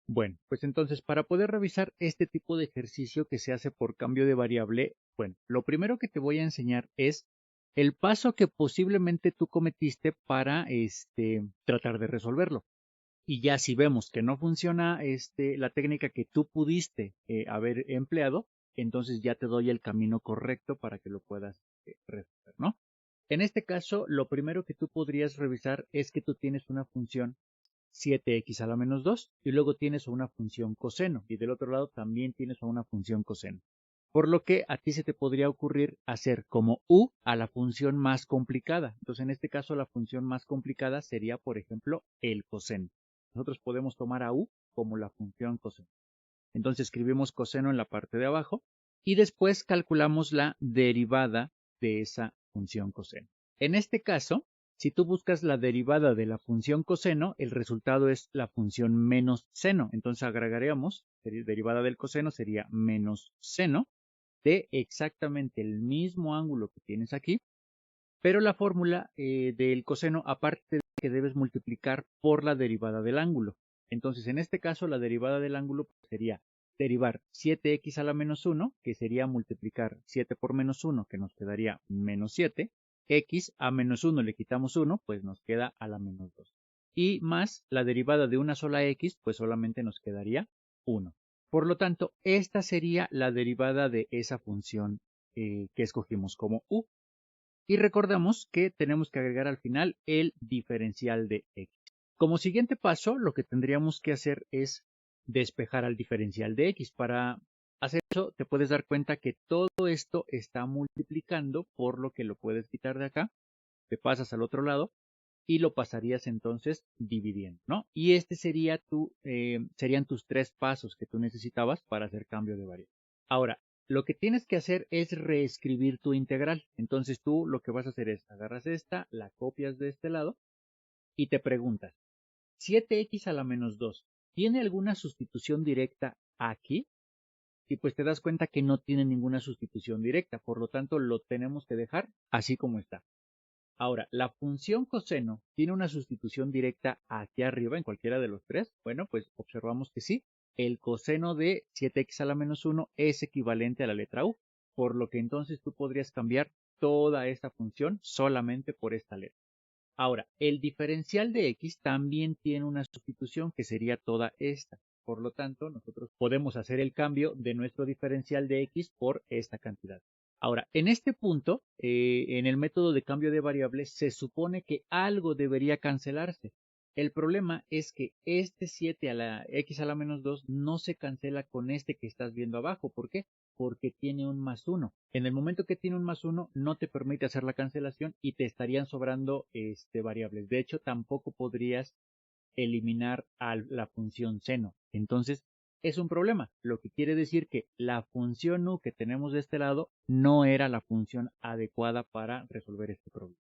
Bueno, pues entonces para poder revisar este tipo de ejercicio que se hace por cambio de variable, bueno, lo primero que te voy a enseñar es el paso que posiblemente tú cometiste para tratar de resolverlo. Y ya si vemos que no funciona la técnica que tú pudiste haber empleado, entonces ya te doy el camino correcto para que lo puedas resolver, ¿no? En este caso, lo primero que tú podrías revisar es que tú tienes una función 7x a la menos 2 y luego tienes una función coseno y del otro lado también tienes una función coseno. Por lo que a ti se te podría ocurrir hacer como u a la función más complicada. Entonces en este caso la función más complicada sería por ejemplo el coseno. Nosotros podemos tomar a u como la función coseno. Entonces escribimos coseno en la parte de abajo y después calculamos la derivada de esa función coseno. En este caso, si tú buscas la derivada de la función coseno, el resultado es la función menos seno. Entonces agregaríamos, derivada del coseno sería menos seno de exactamente el mismo ángulo que tienes aquí, pero la fórmula del coseno, aparte de que debes multiplicar por la derivada del ángulo. Entonces, en este caso, la derivada del ángulo sería derivar 7x a la menos 1, que sería multiplicar 7 por menos 1, que nos quedaría menos 7. X a menos 1 le quitamos 1, pues nos queda a la menos 2. Y más la derivada de una sola x, pues solamente nos quedaría 1. Por lo tanto, esta sería la derivada de esa función que escogimos como u. Y recordamos que tenemos que agregar al final el diferencial de x. Como siguiente paso, lo que tendríamos que hacer es despejar al diferencial de x. Para hacer eso, te puedes dar cuenta que todo esto está multiplicando, por lo que lo puedes quitar de acá, te pasas al otro lado y lo pasarías entonces dividiendo, ¿no? Y serían tus tres pasos que tú necesitabas para hacer cambio de variable. Ahora, lo que tienes que hacer es reescribir tu integral. Entonces tú lo que vas a hacer es agarras esta, la copias de este lado y te preguntas, 7x a la menos 2, ¿tiene alguna sustitución directa aquí? Y pues te das cuenta que no tiene ninguna sustitución directa, por lo tanto lo tenemos que dejar así como está. Ahora, ¿la función coseno tiene una sustitución directa aquí arriba en cualquiera de los tres? Bueno, pues observamos que sí. El coseno de 7x a la menos 1 es equivalente a la letra u, por lo que entonces tú podrías cambiar toda esta función solamente por esta letra. Ahora, el diferencial de x también tiene una sustitución que sería toda esta. Por lo tanto, nosotros podemos hacer el cambio de nuestro diferencial de x por esta cantidad. Ahora, en este punto, en el método de cambio de variables, se supone que algo debería cancelarse. El problema es que este 7 a la x a la menos 2 no se cancela con este que estás viendo abajo. ¿Por qué? Porque tiene un más 1. En el momento que tiene un más 1, no te permite hacer la cancelación y te estarían sobrando variables. De hecho, tampoco podrías eliminar a la función seno. Entonces, es un problema, lo que quiere decir que la función u que tenemos de este lado no era la función adecuada para resolver este problema.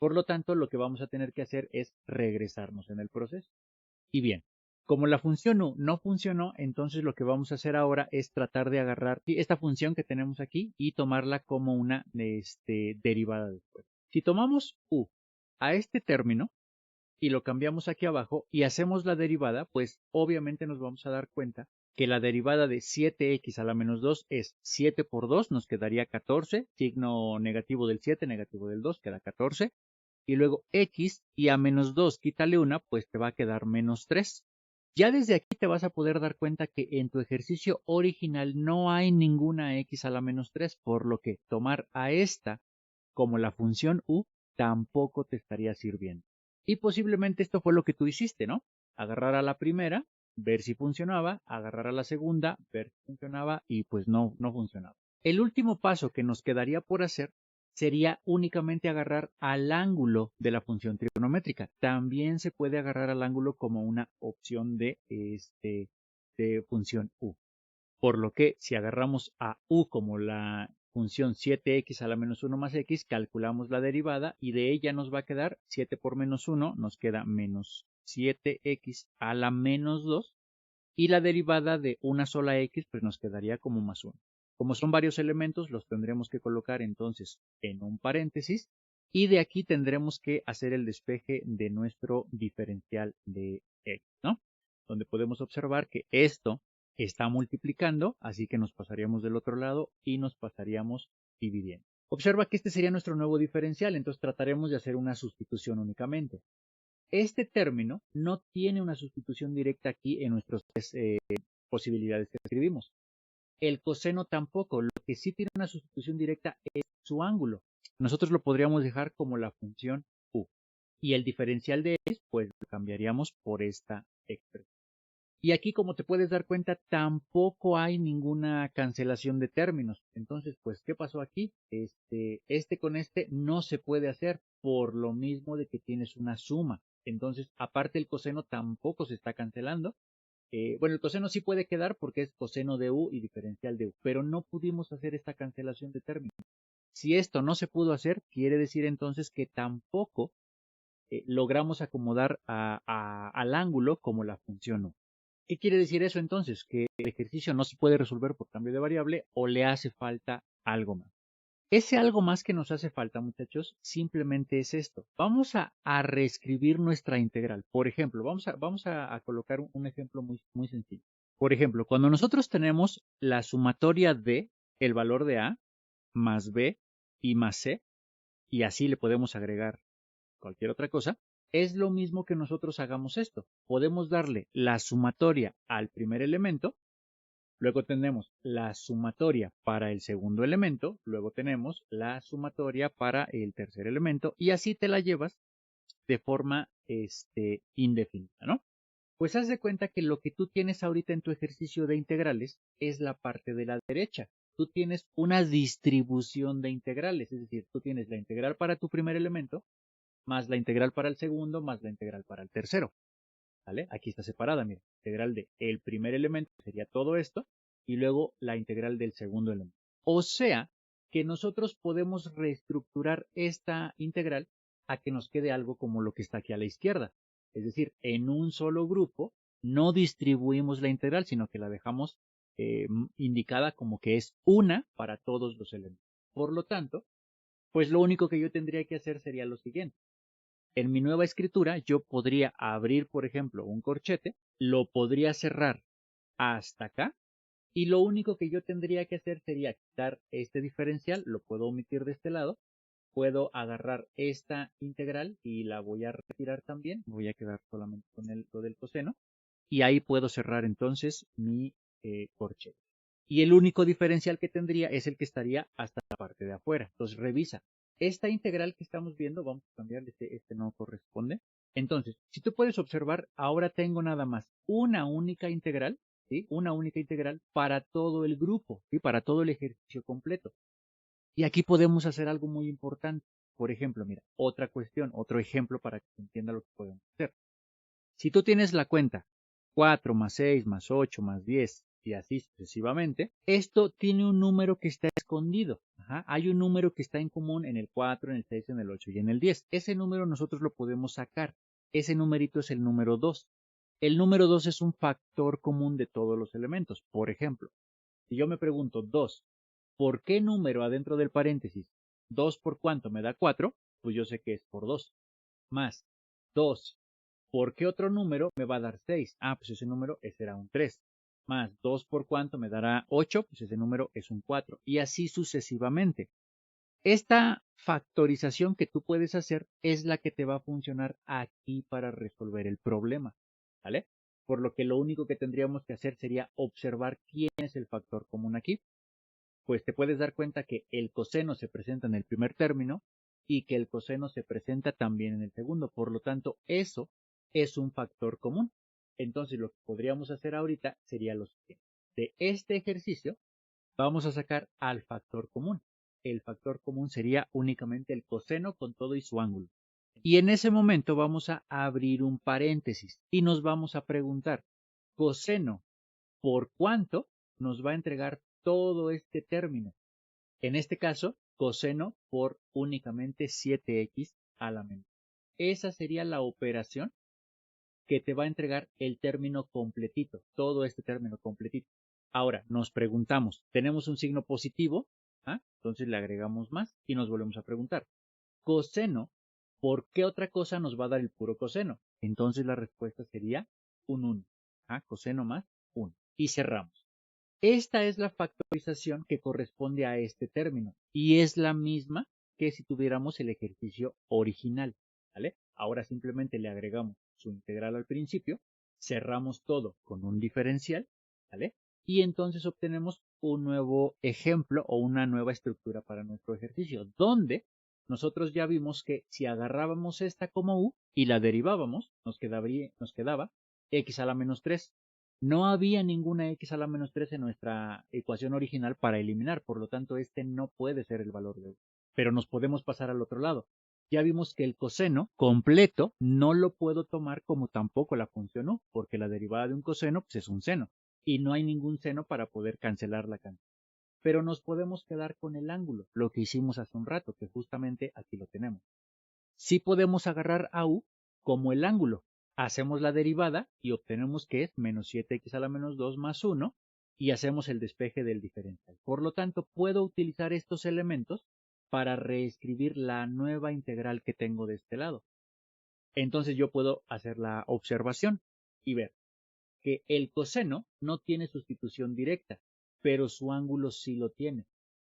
Por lo tanto, lo que vamos a tener que hacer es regresarnos en el proceso. Y bien, como la función u no funcionó, entonces lo que vamos a hacer ahora es tratar de agarrar esta función que tenemos aquí y tomarla como una derivada después. Si tomamos u a este término, y lo cambiamos aquí abajo y hacemos la derivada, pues obviamente nos vamos a dar cuenta que la derivada de 7x a la menos 2 es 7 por 2, nos quedaría 14, signo negativo del 7, negativo del 2, queda 14, y luego x y a menos 2 quítale una, pues te va a quedar menos 3. Ya desde aquí te vas a poder dar cuenta que en tu ejercicio original no hay ninguna x a la menos 3, por lo que tomar a esta como la función u tampoco te estaría sirviendo. Y posiblemente esto fue lo que tú hiciste, ¿no? Agarrar a la primera, ver si funcionaba, agarrar a la segunda, ver si funcionaba y pues no funcionaba. El último paso que nos quedaría por hacer sería únicamente agarrar al ángulo de la función trigonométrica. También se puede agarrar al ángulo como una opción de función u. Por lo que si agarramos a u como la función 7x a la menos 1 más x, calculamos la derivada y de ella nos va a quedar 7 por menos 1, nos queda menos 7x a la menos 2 y la derivada de una sola x pues nos quedaría como más 1. Como son varios elementos, los tendremos que colocar entonces en un paréntesis y de aquí tendremos que hacer el despeje de nuestro diferencial de x, ¿no? donde podemos observar que esto está multiplicando, así que nos pasaríamos del otro lado y nos pasaríamos dividiendo. Observa que este sería nuestro nuevo diferencial, entonces trataremos de hacer una sustitución únicamente. Este término no tiene una sustitución directa aquí en nuestras posibilidades que escribimos. El coseno tampoco, lo que sí tiene una sustitución directa es su ángulo. Nosotros lo podríamos dejar como la función u. Y el diferencial de x, pues lo cambiaríamos por esta expresión. Y aquí, como te puedes dar cuenta, tampoco hay ninguna cancelación de términos. Entonces, pues, ¿qué pasó aquí? Este con este no se puede hacer por lo mismo de que tienes una suma. Entonces, aparte el coseno tampoco se está cancelando. Bueno, el coseno sí puede quedar porque es coseno de u y diferencial de u, pero no pudimos hacer esta cancelación de términos. Si esto no se pudo hacer, quiere decir entonces que tampoco logramos acomodar al ángulo como la función u. ¿Qué quiere decir eso entonces? Que el ejercicio no se puede resolver por cambio de variable o le hace falta algo más. Ese algo más que nos hace falta, muchachos, simplemente es esto. Vamos a reescribir nuestra integral. Por ejemplo, vamos a colocar un ejemplo muy sencillo. Por ejemplo, cuando nosotros tenemos la sumatoria de el valor de a más b y más c, y así le podemos agregar cualquier otra cosa, es lo mismo que nosotros hagamos esto. Podemos darle la sumatoria al primer elemento. Luego tenemos la sumatoria para el segundo elemento, luego tenemos la sumatoria para el tercer elemento y así te la llevas de forma indefinida, ¿no? Pues haz de cuenta que lo que tú tienes ahorita en tu ejercicio de integrales es la parte de la derecha. Tú tienes una distribución de integrales, es decir, tú tienes la integral para tu primer elemento, más la integral para el segundo, más la integral para el tercero. ¿Vale? Aquí está separada, mira, integral de el primer elemento sería todo esto y luego la integral del segundo elemento. O sea que nosotros podemos reestructurar esta integral a que nos quede algo como lo que está aquí a la izquierda. Es decir, en un solo grupo no distribuimos la integral, sino que la dejamos indicada como que es una para todos los elementos. Por lo tanto, pues lo único que yo tendría que hacer sería lo siguiente. En mi nueva escritura yo podría abrir, por ejemplo, un corchete, lo podría cerrar hasta acá y lo único que yo tendría que hacer sería quitar este diferencial, lo puedo omitir de este lado, puedo agarrar esta integral y la voy a retirar también, voy a quedar solamente con lo del coseno y ahí puedo cerrar entonces mi corchete. Y el único diferencial que tendría es el que estaría hasta la parte de afuera. Entonces revisa. Esta integral que estamos viendo, vamos a cambiarle, este no corresponde. Entonces, si tú puedes observar, ahora tengo nada más una única integral, ¿sí? Una única integral para todo el grupo, ¿sí? Para todo el ejercicio completo. Y aquí podemos hacer algo muy importante. Por ejemplo, mira, otra cuestión, otro ejemplo para que se entienda lo que podemos hacer. Si tú tienes la cuenta 4 más 6 más 8 más 10 y así sucesivamente, esto tiene un número que está escondido. Ajá. Hay un número que está en común en el 4, en el 6, en el 8 y en el 10. Ese número nosotros lo podemos sacar. Ese numerito es el número 2. El número 2 es un factor común de todos los elementos. Por ejemplo, si yo me pregunto 2, ¿por qué número adentro del paréntesis? 2 por cuánto me da 4, pues yo sé que es por 2. Más 2 ¿por qué otro número me va a dar 6? Ah, pues ese número será un 3. Más 2 por cuánto me dará 8, pues ese número es un 4. Y así sucesivamente. Esta factorización que tú puedes hacer es la que te va a funcionar aquí para resolver el problema. ¿Vale? Por lo que lo único que tendríamos que hacer sería observar quién es el factor común aquí. Pues te puedes dar cuenta que el coseno se presenta en el primer término y que el coseno se presenta también en el segundo. Por lo tanto, eso es un factor común. Entonces, lo que podríamos hacer ahorita sería lo siguiente. De este ejercicio, vamos a sacar al factor común. El factor común sería únicamente el coseno con todo y su ángulo. Y en ese momento vamos a abrir un paréntesis y nos vamos a preguntar, coseno, ¿por cuánto nos va a entregar todo este término? En este caso, coseno por únicamente 7x a la menor. Esa sería la operación que te va a entregar el término completito, todo este término completito. Ahora, nos preguntamos, ¿tenemos un signo positivo? ¿Ah? Entonces le agregamos más y nos volvemos a preguntar, coseno, ¿por qué otra cosa nos va a dar el puro coseno? Entonces la respuesta sería un 1. coseno más 1. Y cerramos. Esta es la factorización que corresponde a este término y es la misma que si tuviéramos el ejercicio original, ¿vale? Ahora simplemente le agregamos su integral al principio, cerramos todo con un diferencial, ¿vale? Y entonces obtenemos un nuevo ejemplo o una nueva estructura para nuestro ejercicio, donde nosotros ya vimos que si agarrábamos esta como u y la derivábamos, nos quedaba x a la menos 3. No había ninguna x a la menos 3 en nuestra ecuación original para eliminar, por lo tanto este no puede ser el valor de u. Pero nos podemos pasar al otro lado. Ya vimos que el coseno completo no lo puedo tomar como tampoco la función u, porque la derivada de un coseno pues, es un seno, y no hay ningún seno para poder cancelar la cantidad. Pero nos podemos quedar con el ángulo, lo que hicimos hace un rato, que justamente aquí lo tenemos. Sí podemos agarrar a u como el ángulo. Hacemos la derivada y obtenemos que es menos 7x a la menos 2 más 1 y hacemos el despeje del diferencial. Por lo tanto, puedo utilizar estos elementos para reescribir la nueva integral que tengo de este lado. Entonces yo puedo hacer la observación y ver que el coseno no tiene sustitución directa, pero su ángulo sí lo tiene.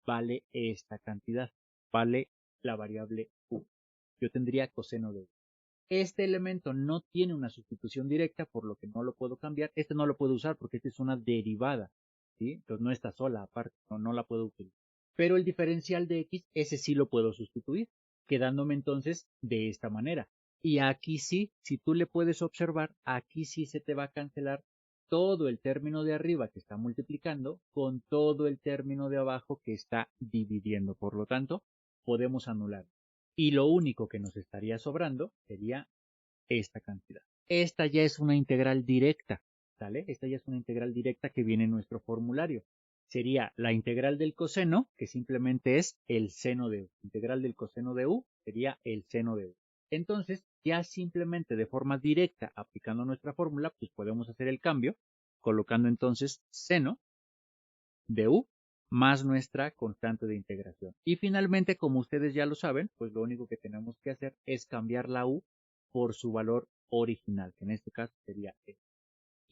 Vale esta cantidad, vale la variable u. Yo tendría coseno de u. Este elemento no tiene una sustitución directa, por lo que no lo puedo cambiar. Este no lo puedo usar porque esta es una derivada, ¿sí? Entonces no está sola aparte, no la puedo utilizar. Pero el diferencial de x, ese sí lo puedo sustituir, quedándome entonces de esta manera. Y aquí sí, si tú le puedes observar, aquí sí se te va a cancelar todo el término de arriba que está multiplicando con todo el término de abajo que está dividiendo. Por lo tanto, podemos anular. Y lo único que nos estaría sobrando sería esta cantidad. Esta ya es una integral directa, ¿sale? Esta ya es una integral directa que viene en nuestro formulario. Sería la integral del coseno, que simplemente es el seno de u. Integral del coseno de u sería el seno de u. Entonces, ya simplemente de forma directa, aplicando nuestra fórmula, pues podemos hacer el cambio, colocando entonces seno de u más nuestra constante de integración. Y finalmente, como ustedes ya lo saben, pues lo único que tenemos que hacer es cambiar la u por su valor original, que en este caso sería e.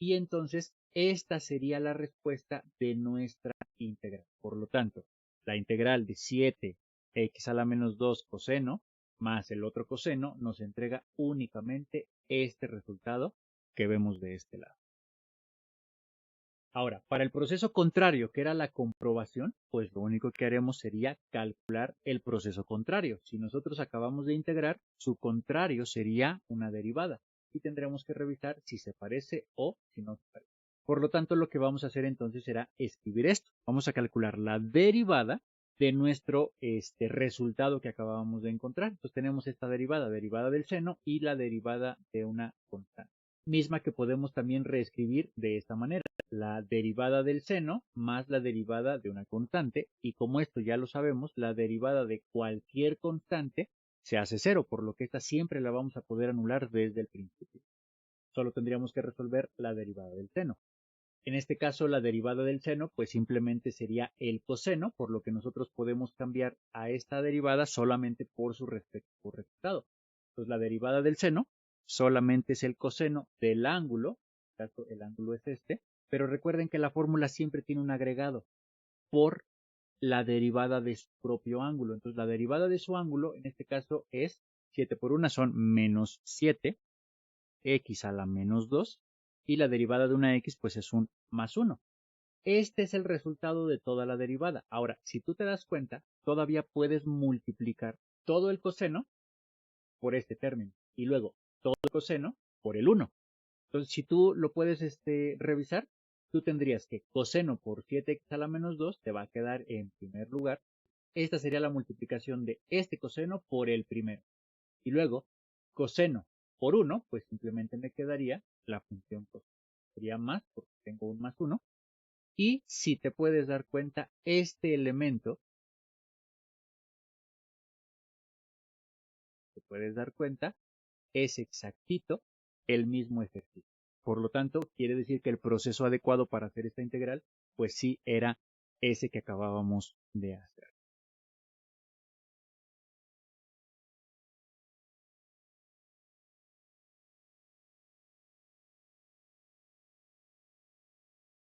Y entonces, esta sería la respuesta de nuestra integral. Por lo tanto, la integral de 7x a la menos 2 coseno más el otro coseno nos entrega únicamente este resultado que vemos de este lado. Ahora, para el proceso contrario, que era la comprobación, pues lo único que haremos sería calcular el proceso contrario. Si nosotros acabamos de integrar, su contrario sería una derivada y tendremos que revisar si se parece o si no se parece. Por lo tanto, lo que vamos a hacer entonces será escribir esto. Vamos a calcular la derivada de nuestro resultado que acabamos de encontrar. Entonces tenemos esta derivada del seno y la derivada de una constante, misma que podemos también reescribir de esta manera. La derivada del seno más la derivada de una constante, y como esto ya lo sabemos, la derivada de cualquier constante se hace cero, por lo que esta siempre la vamos a poder anular desde el principio. Solo tendríamos que resolver la derivada del seno. En este caso, la derivada del seno, pues simplemente sería el coseno, por lo que nosotros podemos cambiar a esta derivada solamente por su resultado. Entonces, la derivada del seno solamente es el coseno del ángulo, en este caso el ángulo es este, pero recuerden que la fórmula siempre tiene un agregado por la derivada de su propio ángulo. Entonces, la derivada de su ángulo, en este caso, es 7 por 1 son menos 7, x a la menos 2, y la derivada de una x pues es un más 1. Este es el resultado de toda la derivada. Ahora, si tú te das cuenta, todavía puedes multiplicar todo el coseno por este término y luego todo el coseno por el 1. Entonces, si tú lo puedes revisar, tú tendrías que coseno por 7x a la menos 2 te va a quedar en primer lugar. Esta sería la multiplicación de este coseno por el primero. Y luego, coseno por 1, pues simplemente me quedaría la función coseno. Sería más, porque tengo un más 1. Y si te puedes dar cuenta, este elemento, te puedes dar cuenta, es exactito el mismo ejercicio. Por lo tanto, quiere decir que el proceso adecuado para hacer esta integral, pues sí era ese que acabábamos de hacer.